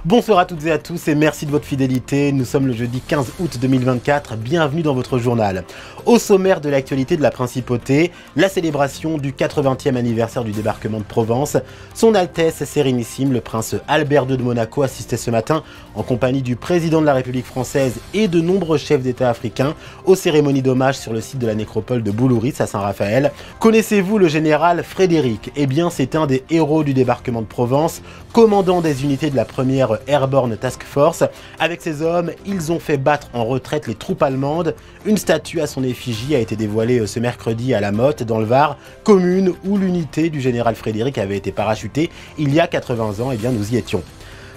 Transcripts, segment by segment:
Bonsoir à toutes et à tous et merci de votre fidélité. Nous sommes le jeudi 15 août 2024, bienvenue dans votre journal. Au sommaire de l'actualité de la Principauté, la célébration du 80e anniversaire du débarquement de Provence. Son Altesse Sérénissime, le prince Albert II de Monaco, assistait ce matin en compagnie du président de la République française et de nombreux chefs d'État africains aux cérémonies d'hommage sur le site de la nécropole de Boulouris à Saint-Raphaël. Connaissez-vous le général Frédéric? Eh bien, c'est un des héros du débarquement de Provence, commandant des unités de la première Airborne Task Force. Avec ces hommes, ils ont fait battre en retraite les troupes allemandes. Une statue à son effigie a été dévoilée ce mercredi à La Motte, dans le Var, commune où l'unité du général Frédéric avait été parachutée il y a 80 ans. Eh bien, nous y étions.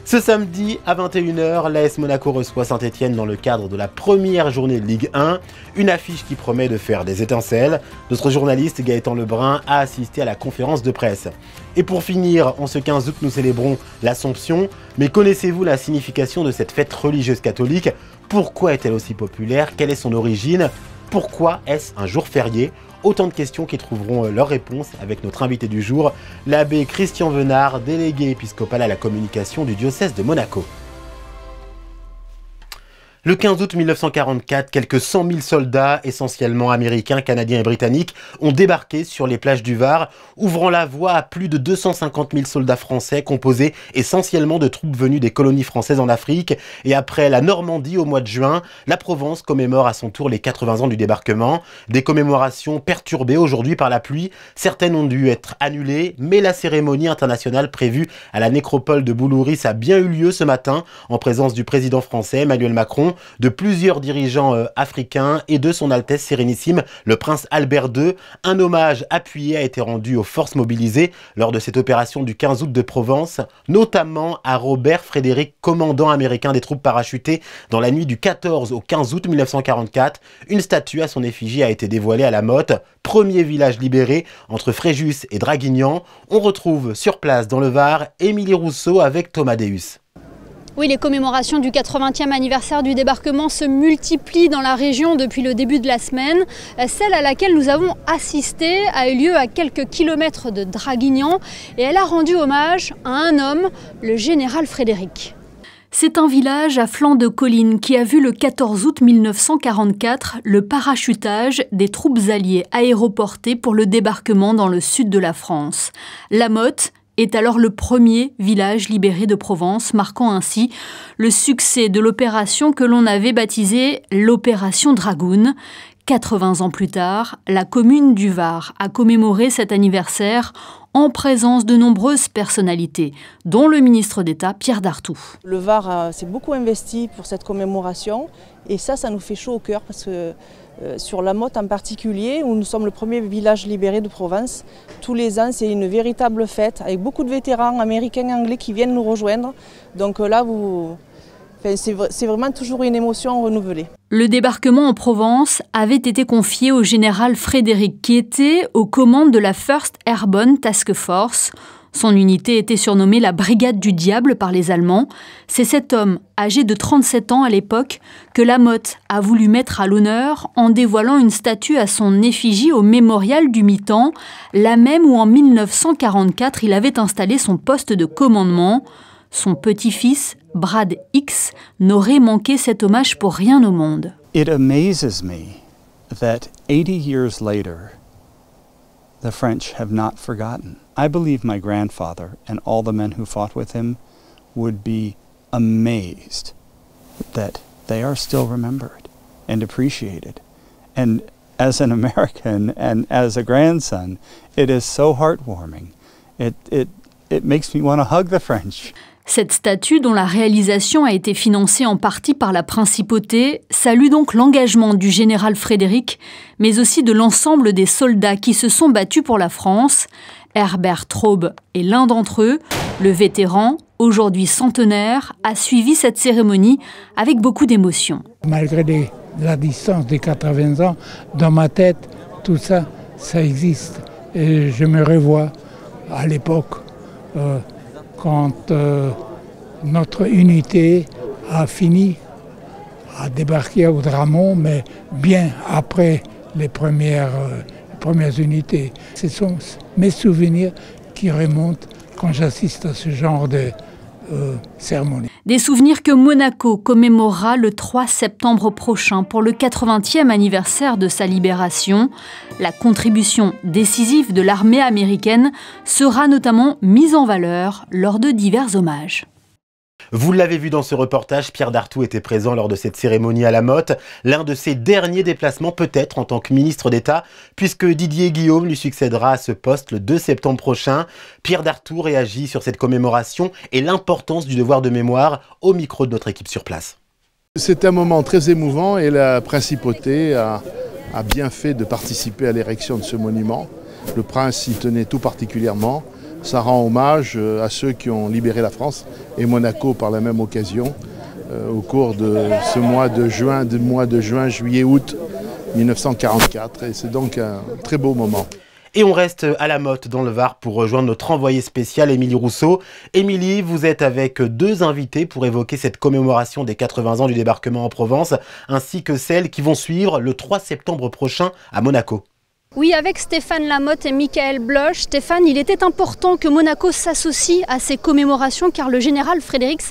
Ce samedi à 21 h, l'AS Monaco reçoit Saint-Etienne dans le cadre de la première journée de Ligue 1. Une affiche qui promet de faire des étincelles. Notre journaliste Gaëtan Lebrun a assisté à la conférence de presse. Et pour finir, en ce 15 août, nous célébrons l'Assomption. Mais connaissez-vous la signification de cette fête religieuse catholique? Pourquoi est-elle aussi populaire? Quelle est son origine? Pourquoi est-ce un jour férié? Autant de questions qui trouveront leur réponse avec notre invité du jour, l'abbé Christian Venard, délégué épiscopal à la communication du diocèse de Monaco. Le 15 août 1944, quelques 100 000 soldats, essentiellement américains, canadiens et britanniques, ont débarqué sur les plages du Var, ouvrant la voie à plus de 250 000 soldats français, composés essentiellement de troupes venues des colonies françaises en Afrique. Et après la Normandie au mois de juin, la Provence commémore à son tour les 80 ans du débarquement. Des commémorations perturbées aujourd'hui par la pluie. Certaines ont dû être annulées, mais la cérémonie internationale prévue à la nécropole de Boulouris a bien eu lieu ce matin, en présence du président français Emmanuel Macron, de plusieurs dirigeants africains et de son Altesse Sérénissime, le prince Albert II. Un hommage appuyé a été rendu aux forces mobilisées lors de cette opération du 15 août de Provence, notamment à Robert Frédéric, commandant américain des troupes parachutées dans la nuit du 14 au 15 août 1944. Une statue à son effigie a été dévoilée à La Motte, premier village libéré entre Fréjus et Draguignan. On retrouve sur place dans le Var Émilie Rousseau avec Thomas Deus. Oui, les commémorations du 80e anniversaire du débarquement se multiplient dans la région depuis le début de la semaine. Celle à laquelle nous avons assisté a eu lieu à quelques kilomètres de Draguignan et elle a rendu hommage à un homme, le général Frédéric. C'est un village à flanc de colline qui a vu le 14 août 1944 le parachutage des troupes alliées aéroportées pour le débarquement dans le sud de la France. La Motte est alors le premier village libéré de Provence, marquant ainsi le succès de l'opération que l'on avait baptisée l'opération Dragoon. 80 ans plus tard, la commune du Var a commémoré cet anniversaire en présence de nombreuses personnalités, dont le ministre d'État Pierre Dartout. Le Var s'est beaucoup investi pour cette commémoration et ça nous fait chaud au cœur parce que sur La Motte en particulier, où nous sommes le premier village libéré de Provence, tous les ans c'est une véritable fête avec beaucoup de vétérans américains et anglais qui viennent nous rejoindre. Donc là, c'est vraiment toujours une émotion renouvelée. Le débarquement en Provence avait été confié au général Frédéric, qui était aux commandes de la First Airborne Task Force. Son unité était surnommée la Brigade du Diable par les Allemands. C'est cet homme, âgé de 37 ans à l'époque, que La Motte a voulu mettre à l'honneur en dévoilant une statue à son effigie au mémorial du mi-temps, la même où en 1944 il avait installé son poste de commandement. Son petit-fils, Brad X, n'aurait manqué cet hommage pour rien au monde. It amazes me that 80 years later, the French have not forgotten. I believe my grandfather and all the men who fought with him would be amazed that they are still remembered and appreciated. And as an American and as a grandson, it is so heartwarming. It makes me want to hug the French. Cette statue, dont la réalisation a été financée en partie par la Principauté, salue donc l'engagement du général Frédéric, mais aussi de l'ensemble des soldats qui se sont battus pour la France. Herbert Traube est l'un d'entre eux. Le vétéran, aujourd'hui centenaire, a suivi cette cérémonie avec beaucoup d'émotion. Malgré la distance des 80 ans, dans ma tête, tout ça, ça existe. Et je me revois à l'époque, quand notre unité a fini à débarquer au Dramont, mais bien après les premières unités. Ce sont mes souvenirs qui remontent quand j'assiste à ce genre cérémonie. Des souvenirs que Monaco commémorera le 3 septembre prochain pour le 80e anniversaire de sa libération. La contribution décisive de l'armée américaine sera notamment mise en valeur lors de divers hommages. Vous l'avez vu dans ce reportage, Pierre Dartout était présent lors de cette cérémonie à la Motte, l'un de ses derniers déplacements peut-être en tant que ministre d'État, puisque Didier Guillaume lui succédera à ce poste le 2 septembre prochain. Pierre Dartout réagit sur cette commémoration et l'importance du devoir de mémoire au micro de notre équipe sur place. C'est un moment très émouvant et la principauté a bien fait de participer à l'érection de ce monument. Le prince y tenait tout particulièrement. Ça rend hommage à ceux qui ont libéré la France et Monaco par la même occasion au cours de ce mois de juin, juillet, août 1944. Et c'est donc un très beau moment. Et on reste à la Motte dans le Var pour rejoindre notre envoyée spéciale Émilie Rousseau. Émilie, vous êtes avec deux invités pour évoquer cette commémoration des 80 ans du débarquement en Provence, ainsi que celles qui vont suivre le 3 septembre prochain à Monaco. Oui, avec Stéphane Lamotte et Michael Bloch. Stéphane, il était important que Monaco s'associe à ces commémorations car le général Fredericks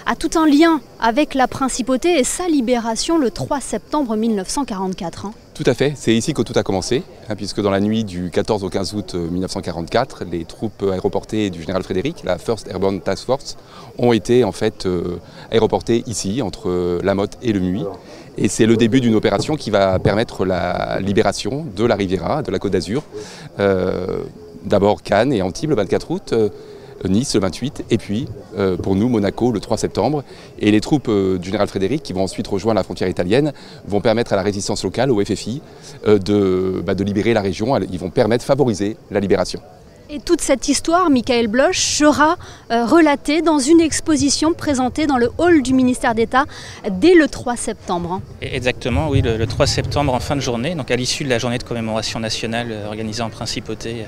a tout un lien avec la principauté et sa libération le 3 septembre 1944. Tout à fait, c'est ici que tout a commencé, puisque dans la nuit du 14 au 15 août 1944, les troupes aéroportées du général Frédéric, la First Airborne Task Force, ont été en fait aéroportées ici, entre la Motte et le Muy. Et c'est le début d'une opération qui va permettre la libération de la Riviera, de la Côte d'Azur. D'abord Cannes et Antibes le 24 août, Nice le 28, et puis pour nous Monaco le 3 septembre. Et les troupes du général Frédéric qui vont ensuite rejoindre la frontière italienne vont permettre à la résistance locale, au FFI, de libérer la région. Ils vont favoriser la libération. Et toute cette histoire, Michael Bloch, sera relatée dans une exposition présentée dans le hall du ministère d'État dès le 3 septembre. Exactement, oui, le 3 septembre en fin de journée, donc à l'issue de la journée de commémoration nationale organisée en principauté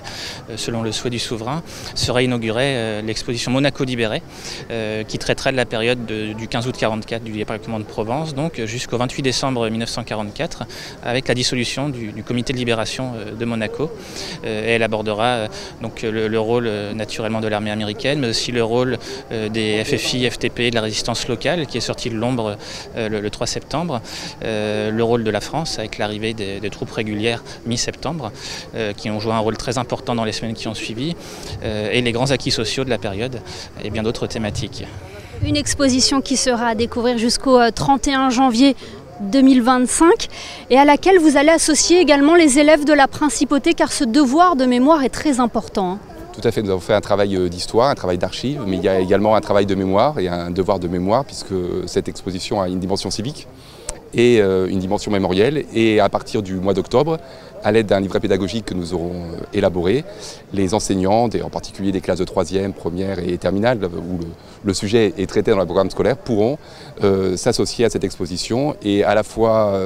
selon le souhait du souverain, sera inaugurée l'exposition Monaco libéré qui traitera de la période du 15 août 1944 du débarquement de Provence, donc jusqu'au 28 décembre 1944, avec la dissolution du comité de libération de Monaco. Et elle abordera donc le rôle naturellement de l'armée américaine, mais aussi le rôle des FFI, FTP, de la résistance locale qui est sortie de l'ombre le 3 septembre, le rôle de la France avec l'arrivée des troupes régulières mi-septembre qui ont joué un rôle très important dans les semaines qui ont suivi, et les grands acquis sociaux de la période et bien d'autres thématiques. Une exposition qui sera à découvrir jusqu'au 31 janvier 2025 et à laquelle vous allez associer également les élèves de la principauté car ce devoir de mémoire est très important. Tout à fait, nous avons fait un travail d'histoire, un travail d'archives, mais il y a également un travail de mémoire et un devoir de mémoire puisque cette exposition a une dimension civique et une dimension mémorielle. Et à partir du mois d'octobre, à l'aide d'un livret pédagogique que nous aurons élaboré, les enseignants, en particulier des classes de 3e, 1re et terminale, où le sujet est traité dans le programme scolaire, pourront s'associer à cette exposition et à la fois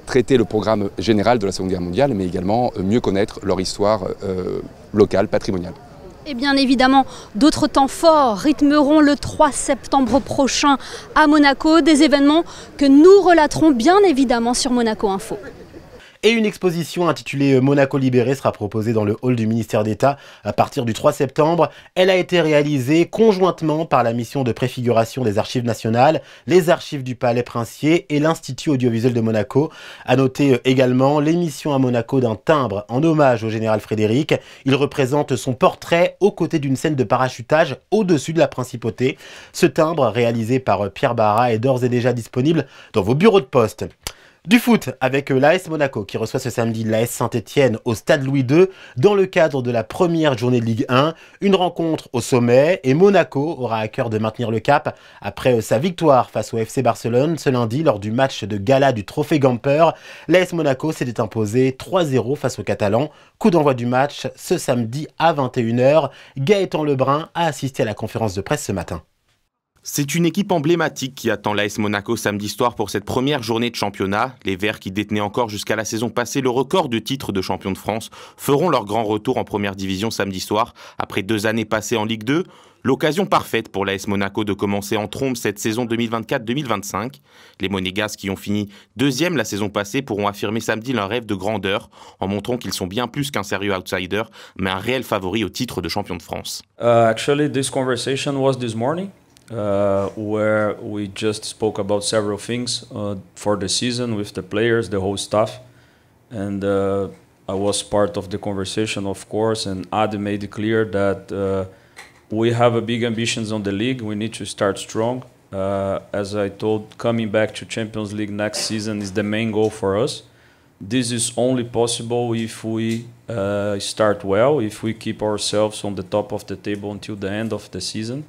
traiter le programme général de la Seconde Guerre mondiale, mais également mieux connaître leur histoire locale, patrimoniale. Et bien évidemment, d'autres temps forts rythmeront le 3 septembre prochain à Monaco, des événements que nous relaterons bien évidemment sur Monaco Info. Et une exposition intitulée Monaco libéré sera proposée dans le hall du ministère d'État à partir du 3 septembre. Elle a été réalisée conjointement par la mission de préfiguration des Archives nationales, les Archives du Palais Princier et l'Institut audiovisuel de Monaco. À noter également l'émission à Monaco d'un timbre en hommage au général Frédéric. Il représente son portrait aux côtés d'une scène de parachutage au-dessus de la principauté. Ce timbre, réalisé par Pierre Barra, est d'ores et déjà disponible dans vos bureaux de poste. Du foot avec l'AS Monaco qui reçoit ce samedi l'AS Saint-Etienne au Stade Louis II dans le cadre de la première journée de Ligue 1. Une rencontre au sommet et Monaco aura à cœur de maintenir le cap après sa victoire face au FC Barcelone ce lundi lors du match de gala du Trophée Gamper. L'AS Monaco s'était imposé 3-0 face aux Catalans. Coup d'envoi du match ce samedi à 21 h. Gaëtan Lebrun a assisté à la conférence de presse ce matin. C'est une équipe emblématique qui attend l'AS Monaco samedi soir pour cette première journée de championnat. Les Verts, qui détenaient encore jusqu'à la saison passée le record de titres de champion de France, feront leur grand retour en première division samedi soir, après 2 années passées en Ligue 2. L'occasion parfaite pour l'AS Monaco de commencer en trombe cette saison 2024-2025. Les Monégasques, qui ont fini 2e la saison passée, pourront affirmer samedi leur rêve de grandeur en montrant qu'ils sont bien plus qu'un sérieux outsider, mais un réel favori au titre de champion de France. Actually, this conversation was this morning. where we just spoke about several things for the season with the players, the whole staff. And I was part of the conversation, of course, and Adi made it clear that we have big ambitions on the league. We need to start strong. As I told, coming back to Champions League next season is the main goal for us. This is only possible if we start well, if we keep ourselves on the top of the table until the end of the season.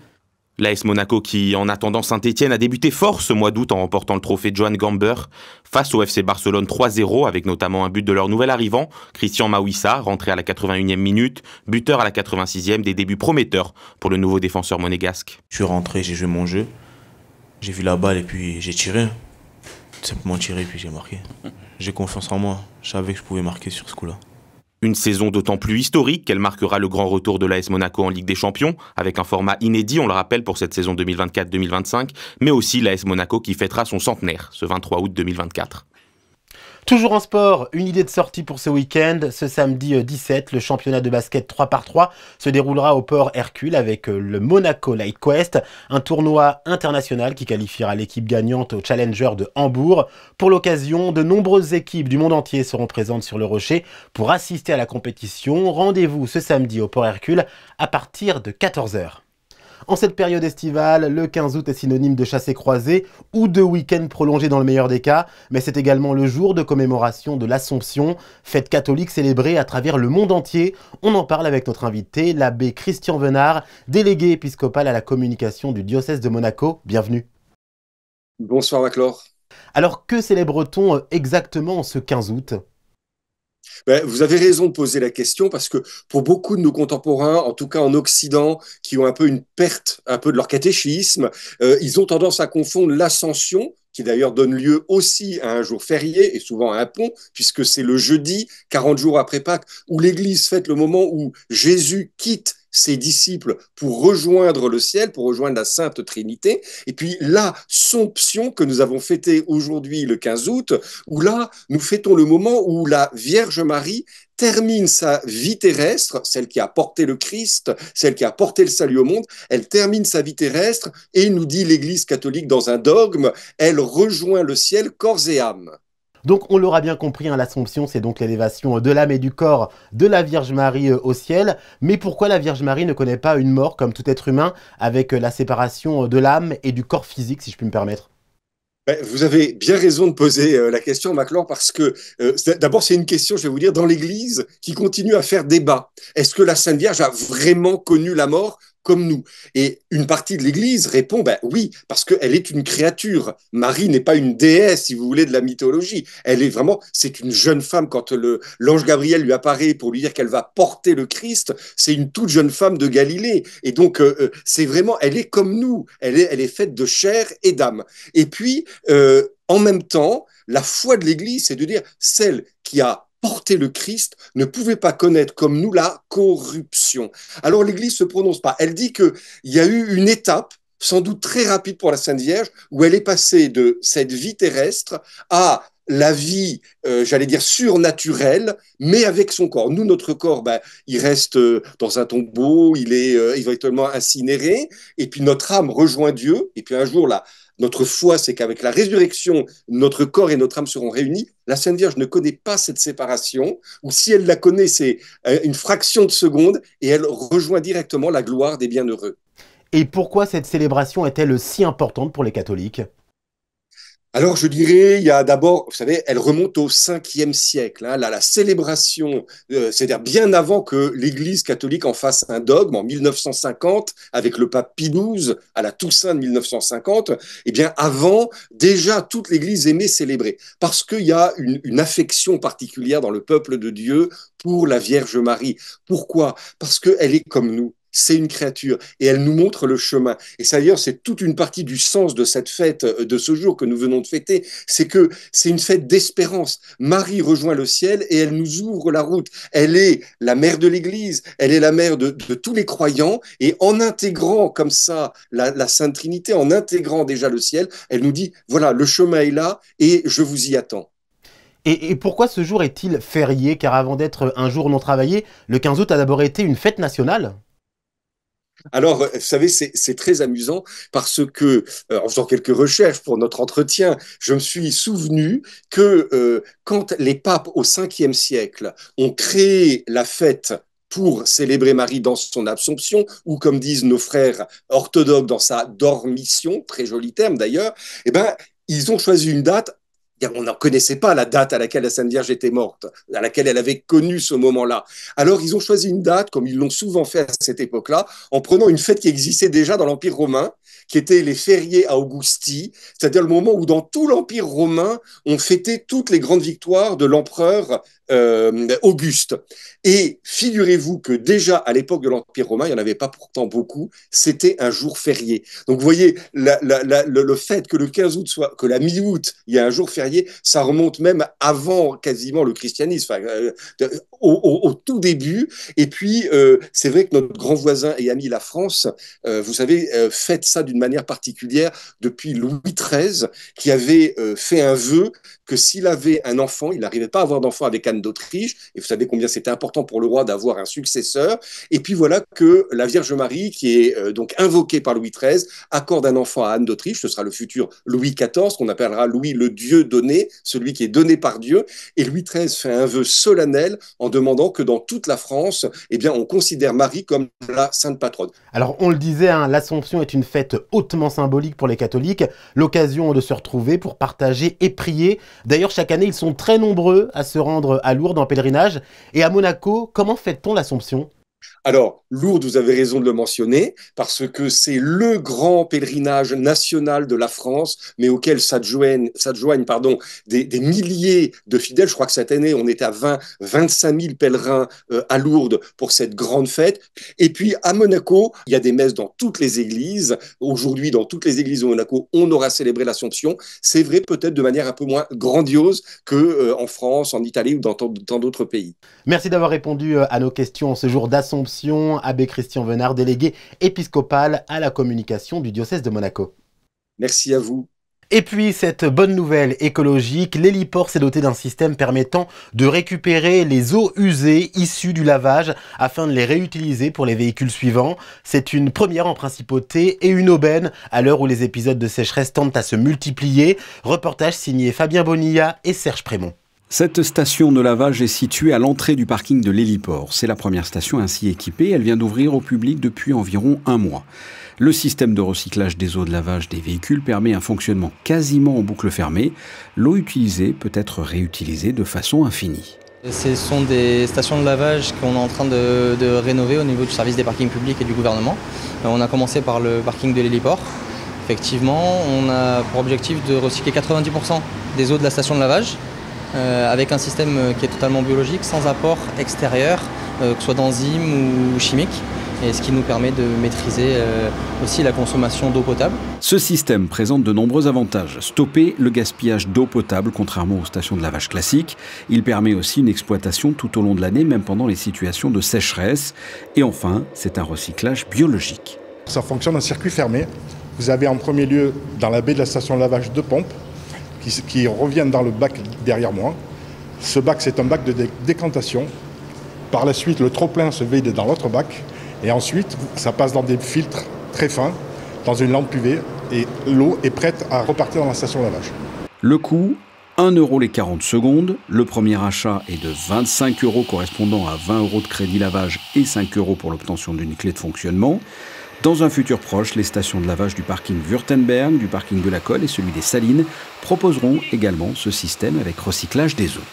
L'AS Monaco qui, en attendant Saint-Etienne, a débuté fort ce mois d'août en remportant le trophée Johan Gamper face au FC Barcelone 3-0 avec notamment un but de leur nouvel arrivant, Christian Mawissa, rentré à la 81e minute, buteur à la 86e, des débuts prometteurs pour le nouveau défenseur monégasque. Je suis rentré, j'ai joué mon jeu, j'ai vu la balle et puis j'ai tiré. Simplement tiré et puis j'ai marqué. J'ai confiance en moi, je savais que je pouvais marquer sur ce coup-là. Une saison d'autant plus historique qu'elle marquera le grand retour de l'AS Monaco en Ligue des Champions, avec un format inédit, on le rappelle, pour cette saison 2024-2025, mais aussi l'AS Monaco qui fêtera son centenaire, ce 23 août 2024. Toujours en sport, une idée de sortie pour ce week-end. Ce samedi 17, le championnat de basket 3x3 se déroulera au port Hercule avec le Monaco Light Quest, un tournoi international qui qualifiera l'équipe gagnante au Challenger de Hambourg. Pour l'occasion, de nombreuses équipes du monde entier seront présentes sur le rocher pour assister à la compétition. Rendez-vous ce samedi au port Hercule à partir de 14 h. En cette période estivale, le 15 août est synonyme de chassé-croisé ou de week-end prolongé dans le meilleur des cas, mais c'est également le jour de commémoration de l'Assomption, fête catholique célébrée à travers le monde entier. On en parle avec notre invité, l'abbé Christian Venard, délégué épiscopal à la communication du diocèse de Monaco. Bienvenue. Bonsoir Maclor. Alors que célèbre-t-on exactement ce 15 août ? Vous avez raison de poser la question parce que pour beaucoup de nos contemporains, en tout cas en Occident, qui ont un peu une perte un peu de leur catéchisme, ils ont tendance à confondre l'Ascension, qui d'ailleurs donne lieu aussi à un jour férié et souvent à un pont, puisque c'est le jeudi, 40 jours après Pâques, où l'Église fête le moment où Jésus quitte ses disciples pour rejoindre le ciel, pour rejoindre la Sainte Trinité. Et puis l'Assomption que nous avons fêtée aujourd'hui le 15 août, où là, nous fêtons le moment où la Vierge Marie termine sa vie terrestre, celle qui a porté le Christ, celle qui a porté le salut au monde, elle termine sa vie terrestre et nous dit l'Église catholique dans un dogme, elle rejoint le ciel corps et âme. Donc on l'aura bien compris, l'Assomption, c'est donc l'élévation de l'âme et du corps de la Vierge Marie au ciel. Mais pourquoi la Vierge Marie ne connaît pas une mort comme tout être humain avec la séparation de l'âme et du corps physique, si je puis me permettre ? Vous avez bien raison de poser la question, Maclor, parce que d'abord c'est une question, je vais vous dire, dans l'Église qui continue à faire débat. Est-ce que la Sainte Vierge a vraiment connu la mort comme nous? Et une partie de l'Église répond oui, parce qu'elle est une créature. Marie n'est pas une déesse, si vous voulez, de la mythologie. Elle est vraiment, c'est une jeune femme. Quand l'ange Gabriel lui apparaît pour lui dire qu'elle va porter le Christ, c'est une toute jeune femme de Galilée. Et donc, c'est vraiment, elle est comme nous. Elle est faite de chair et d'âme. Et puis, en même temps, la foi de l'Église, c'est de dire celle qui a porter le Christ ne pouvait pas connaître comme nous la corruption. Alors l'Église se prononce pas. Elle dit qu'il y a eu une étape, sans doute très rapide pour la Sainte Vierge, où elle est passée de cette vie terrestre à la vie, j'allais dire, surnaturelle, mais avec son corps. Nous, notre corps, il reste dans un tombeau, il est éventuellement incinéré, et puis notre âme rejoint Dieu, et puis un jour, notre foi, c'est qu'avec la résurrection, notre corps et notre âme seront réunis. La Sainte Vierge ne connaît pas cette séparation, ou si elle la connaît, c'est une fraction de seconde, et elle rejoint directement la gloire des bienheureux. Et pourquoi cette célébration est-elle si importante pour les catholiques ? Alors, je dirais, il y a d'abord, vous savez, elle remonte au 5e siècle. La célébration, c'est-à-dire bien avant que l'Église catholique en fasse un dogme, en 1950, avec le pape Pie XII, à la Toussaint de 1950, eh bien, avant, déjà, toute l'Église aimait célébrer. Parce qu'il y a une affection particulière dans le peuple de Dieu pour la Vierge Marie. Pourquoi ? Parce qu'elle est comme nous. C'est une créature et elle nous montre le chemin. Et ça, d'ailleurs, c'est toute une partie du sens de cette fête, de ce jour que nous venons de fêter, c'est que c'est une fête d'espérance. Marie rejoint le ciel et elle nous ouvre la route. Elle est la mère de l'Église, elle est la mère de tous les croyants et en intégrant comme ça la Sainte Trinité, en intégrant déjà le ciel, elle nous dit, voilà, le chemin est là et je vous y attends. Et pourquoi ce jour est-il férié? Car avant d'être un jour non travaillé, le 15 août a d'abord été une fête nationale. Alors, vous savez, c'est très amusant parce que, en faisant quelques recherches pour notre entretien, je me suis souvenu que quand les papes au 5e siècle ont créé la fête pour célébrer Marie dans son Absomption, ou comme disent nos frères orthodoxes dans sa Dormition, très joli terme d'ailleurs, eh ben, ils ont choisi une date. On n'en connaissait pas la date à laquelle la Sainte Vierge était morte, à laquelle elle avait connu ce moment-là. Alors, ils ont choisi une date, comme ils l'ont souvent fait à cette époque-là, en prenant une fête qui existait déjà dans l'Empire romain, qui était les fériés Augusti, c'est-à-dire le moment où dans tout l'Empire romain, on fêtait toutes les grandes victoires de l'empereur Auguste. Et figurez-vous que déjà à l'époque de l'Empire romain, il n'y en avait pas pourtant beaucoup, c'était un jour férié. Donc vous voyez, le fait que le 15 août soit, que la mi-août, il y a un jour férié, ça remonte même avant quasiment le christianisme, au tout début. Et puis, c'est vrai que notre grand voisin et ami la France, vous savez, fête ça d'une manière particulière depuis Louis XIII, qui avait fait un vœu que s'il avait un enfant, il n'arrivait pas à avoir d'enfant avec Anne d'Autriche, et vous savez combien c'était important pour le roi d'avoir un successeur, et puis voilà que la Vierge Marie, qui est donc invoquée par Louis XIII, accorde un enfant à Anne d'Autriche, ce sera le futur Louis XIV, qu'on appellera Louis le Dieu donné, celui qui est donné par Dieu, et Louis XIII fait un vœu solennel en demandant que dans toute la France, eh bien, on considère Marie comme la sainte patronne. Alors on le disait, hein, l'Assomption est une fête hautement symbolique pour les catholiques, l'occasion de se retrouver pour partager et prier. D'ailleurs, chaque année, ils sont très nombreux à se rendre à Lourdes en pèlerinage. Et à Monaco, comment fête-t-on l'Assomption ? Alors, Lourdes, vous avez raison de le mentionner, parce que c'est le grand pèlerinage national de la France, mais auquel s'adjoignent des milliers de fidèles. Je crois que cette année, on est à 25 000 pèlerins à Lourdes pour cette grande fête. Et puis, à Monaco, il y a des messes dans toutes les églises. Aujourd'hui, dans toutes les églises de Monaco, on aura célébré l'Assomption. C'est vrai, peut-être de manière un peu moins grandiose qu'en France, en Italie ou dans d'autres pays. Merci d'avoir répondu à nos questions en ce jour d'Assomption. Abbé Christian Venard, délégué épiscopal à la communication du diocèse de Monaco. Merci à vous. Et puis, cette bonne nouvelle écologique, l'héliport s'est doté d'un système permettant de récupérer les eaux usées issues du lavage afin de les réutiliser pour les véhicules suivants. C'est une première en principauté et une aubaine à l'heure où les épisodes de sécheresse tendent à se multiplier. Reportage signé Fabien Bonilla et Serge Prémont. Cette station de lavage est située à l'entrée du parking de l'héliport. C'est la première station ainsi équipée. Elle vient d'ouvrir au public depuis environ un mois. Le système de recyclage des eaux de lavage des véhicules permet un fonctionnement quasiment en boucle fermée. L'eau utilisée peut être réutilisée de façon infinie. Ce sont des stations de lavage qu'on est en train de rénover au niveau du service des parkings publics et du gouvernement. On a commencé par le parking de l'héliport. Effectivement, on a pour objectif de recycler 90% des eaux de la station de lavage. Avec un système qui est totalement biologique, sans apport extérieur, que ce soit d'enzymes ou chimiques, et ce qui nous permet de maîtriser aussi la consommation d'eau potable. Ce système présente de nombreux avantages. Stopper le gaspillage d'eau potable, contrairement aux stations de lavage classiques. Il permet aussi une exploitation tout au long de l'année, même pendant les situations de sécheresse. Et enfin, c'est un recyclage biologique. Ça fonctionne en circuit fermé. Vous avez en premier lieu, dans la baie de la station de lavage, 2 pompes qui reviennent dans le bac derrière moi. Ce bac, c'est un bac de décantation. Par la suite, le trop-plein se vide dans l'autre bac. Et ensuite, ça passe dans des filtres très fins, dans une lampe UV. Et l'eau est prête à repartir dans la station de lavage. Le coût, 1 € les 40 secondes. Le premier achat est de 25 € correspondant à 20 € de crédit lavage et 5 € pour l'obtention d'une clé de fonctionnement. Dans un futur proche, les stations de lavage du parking Württemberg, du parking de la Colle et celui des Salines proposeront également ce système avec recyclage des eaux.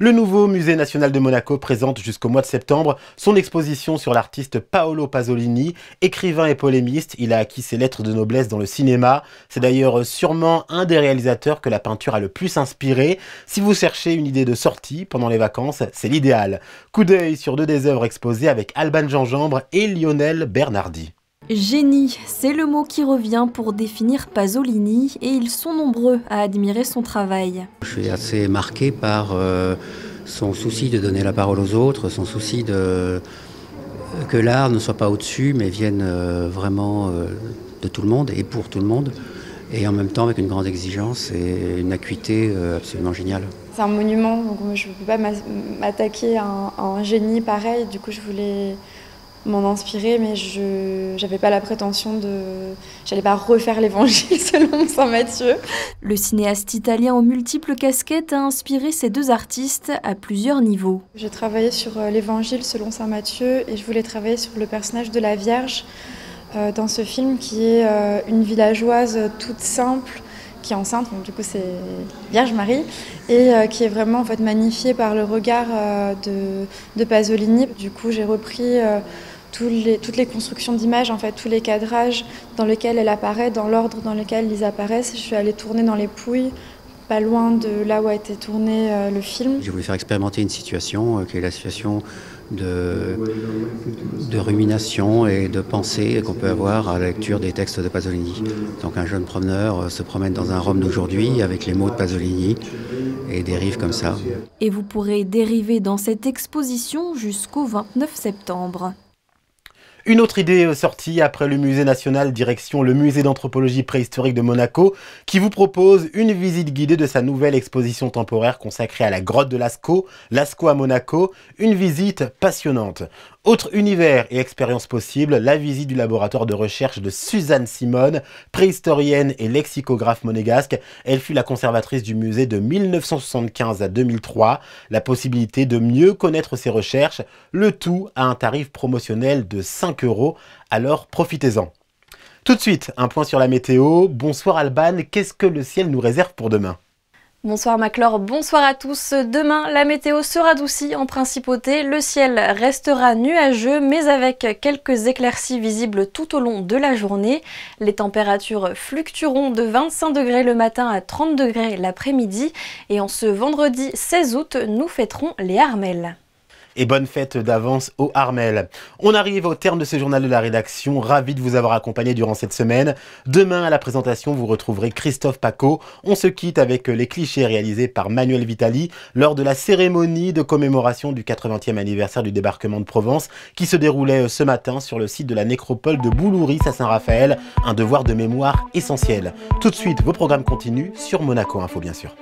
Le nouveau musée national de Monaco présente jusqu'au mois de septembre son exposition sur l'artiste Paolo Pasolini, écrivain et polémiste. Il a acquis ses lettres de noblesse dans le cinéma. C'est d'ailleurs sûrement un des réalisateurs que la peinture a le plus inspiré. Si vous cherchez une idée de sortie pendant les vacances, c'est l'idéal. Coup d'œil sur 2 des œuvres exposées avec Alban Gingembre et Lionel Bernardi. Génie, c'est le mot qui revient pour définir Pasolini et ils sont nombreux à admirer son travail. Je suis assez marqué par son souci de donner la parole aux autres, son souci que l'art ne soit pas au-dessus mais vienne vraiment de tout le monde et pour tout le monde et en même temps avec une grande exigence et une acuité absolument géniale. C'est un monument, donc je ne peux pas m'attaquer à un génie pareil, du coup je voulais m'en inspirer, mais j'avais pas la prétention j'allais pas refaire l'évangile selon saint Matthieu. Le cinéaste italien aux multiples casquettes a inspiré ces deux artistes à plusieurs niveaux. J'ai travaillé sur l'évangile selon saint Matthieu et je voulais travailler sur le personnage de la Vierge dans ce film qui est une villageoise toute simple, qui est enceinte, donc du coup c'est Vierge Marie, et qui est vraiment en fait magnifiée par le regard de Pasolini. Du coup j'ai repris toutes les constructions d'images, en fait, tous les cadrages dans lesquels elle apparaît, dans l'ordre dans lequel ils apparaissent. Je suis allée tourner dans les Pouilles, pas loin de là où a été tourné le film. J'ai voulu faire expérimenter une situation qui est la situation de rumination et de pensée qu'on peut avoir à la lecture des textes de Pasolini. Donc un jeune promeneur se promène dans un Rome d'aujourd'hui avec les mots de Pasolini et dérive comme ça. Et vous pourrez dériver dans cette exposition jusqu'au 29 septembre. Une autre idée sortie après le musée national, direction le musée d'anthropologie préhistorique de Monaco, qui vous propose une visite guidée de sa nouvelle exposition temporaire consacrée à la grotte de Lascaux, Lascaux à Monaco, une visite passionnante. Autre univers et expérience possible, la visite du laboratoire de recherche de Suzanne Simone, préhistorienne et lexicographe monégasque. Elle fut la conservatrice du musée de 1975 à 2003. La possibilité de mieux connaître ses recherches, le tout à un tarif promotionnel de 5 €, alors profitez-en. Tout de suite, un point sur la météo. Bonsoir Alban, qu'est-ce que le ciel nous réserve pour demain ? Bonsoir Maclor, bonsoir à tous. Demain, la météo sera adoucie en principauté. Le ciel restera nuageux, mais avec quelques éclaircies visibles tout au long de la journée. Les températures fluctueront de 25 degrés le matin à 30 degrés l'après-midi. Et en ce vendredi 16 août, nous fêterons les Armelles. Et bonne fête d'avance aux Armelles. On arrive au terme de ce journal de la rédaction. Ravi de vous avoir accompagné durant cette semaine. Demain, à la présentation, vous retrouverez Christophe Paco. On se quitte avec les clichés réalisés par Manuel Vitali lors de la cérémonie de commémoration du 80e anniversaire du débarquement de Provence qui se déroulait ce matin sur le site de la nécropole de Boulouris à Saint-Raphaël. Un devoir de mémoire essentiel. Tout de suite, vos programmes continuent sur Monaco Info, bien sûr.